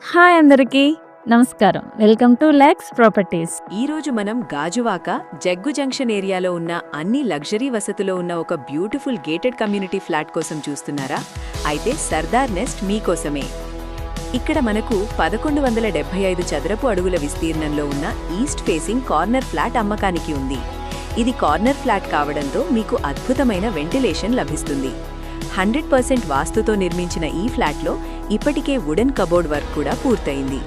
Hi అందరికీ నమస్కారం. Welcome to lex properties. ఈరోజు మనం గాజువాక జగ్గు జంక్షన్ ఏరియాలో ఉన్న అన్ని లగ్జరీ వసతులో ఉన్న ఒక బ్యూటిఫుల్ గేటెడ్ కమ్యూనిటీ ఫ్లాట్ కోసం చూస్తున్నారా? అయితే సర్దార్ నెస్ట్ మీకోసమే. ఇక్కడ మనకు 1175 చదరపు అడుగుల విస్తీర్ణంలో ఉన్న ఈస్ట్ ఫేసింగ్ కార్నర్ ఫ్లాట్ అమ్మకానికి ఉంది. ఇది కార్నర్ ఫ్లాట్ కావడంతో మీకు అద్భుతమైన వెంటిలేషన్ లభిస్తుంది. 100% వాస్తుతో నిర్మించిన ఈ ఫ్లాట్లో ఇప్పటికే వుడెన్ కబోర్డ్ వర్క్ కూడా పూర్తయింది.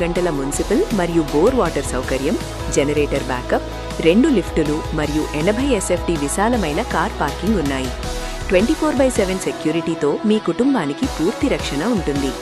గంటల మున్సిపల్ మరియు బోర్ వాటర్ సౌకర్యం, జనరేటర్ బ్యాకప్, 2 లిఫ్టులు మరియు 80 SFT విశాలమైన కార్ పార్కింగ్ ఉన్నాయి. 24/7 సెక్యూరిటీతో మీ కుటుంబానికి పూర్తి రక్షణ ఉంటుంది.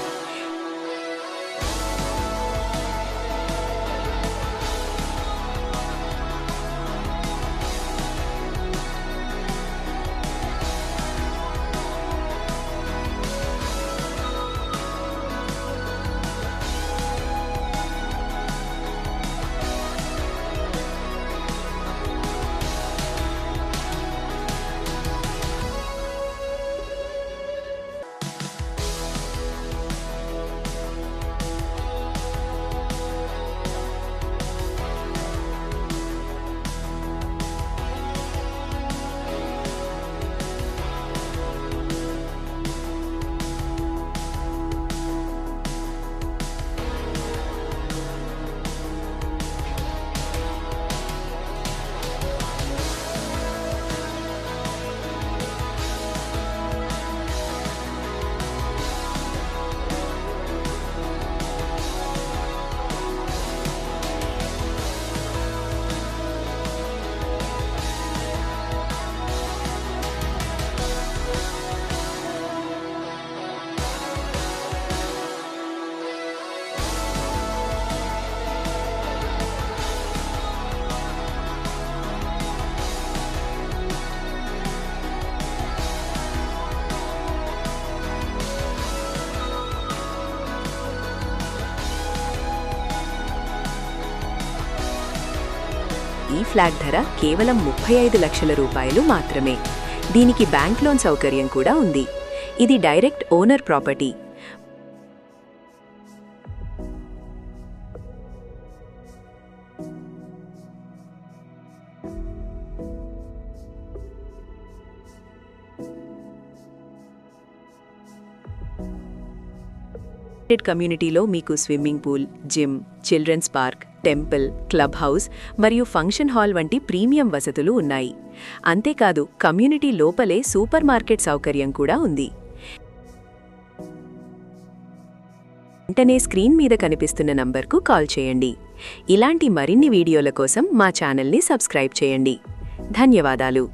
ఈ ఫ్లాట్ ధర కేవలం 35 లక్షల రూపాయలు మాత్రమే. దీనికి బ్యాంక్ లోన్ సౌకర్యం కూడా ఉంది. ఇది డైరెక్ట్ ఓనర్ ప్రాపర్టీ. కమ్యూనిటీలో మీకు swimming pool, gym, children's park, temple, club house మరియు ఫంక్షన్ హాల్ వంటి ప్రీమియం వసతులు ఉన్నాయి. అంతేకాదు కమ్యూనిటీ లోపలే సూపర్ మార్కెట్ సౌకర్యం కూడా ఉంది. వెంటనే స్క్రీన్ మీద కనిపిస్తున్న నంబర్కు కాల్ చేయండి. ఇలాంటి మరిన్ని వీడియోల కోసం మా ఛానల్ని సబ్స్క్రైబ్ చేయండి. ధన్యవాదాలు.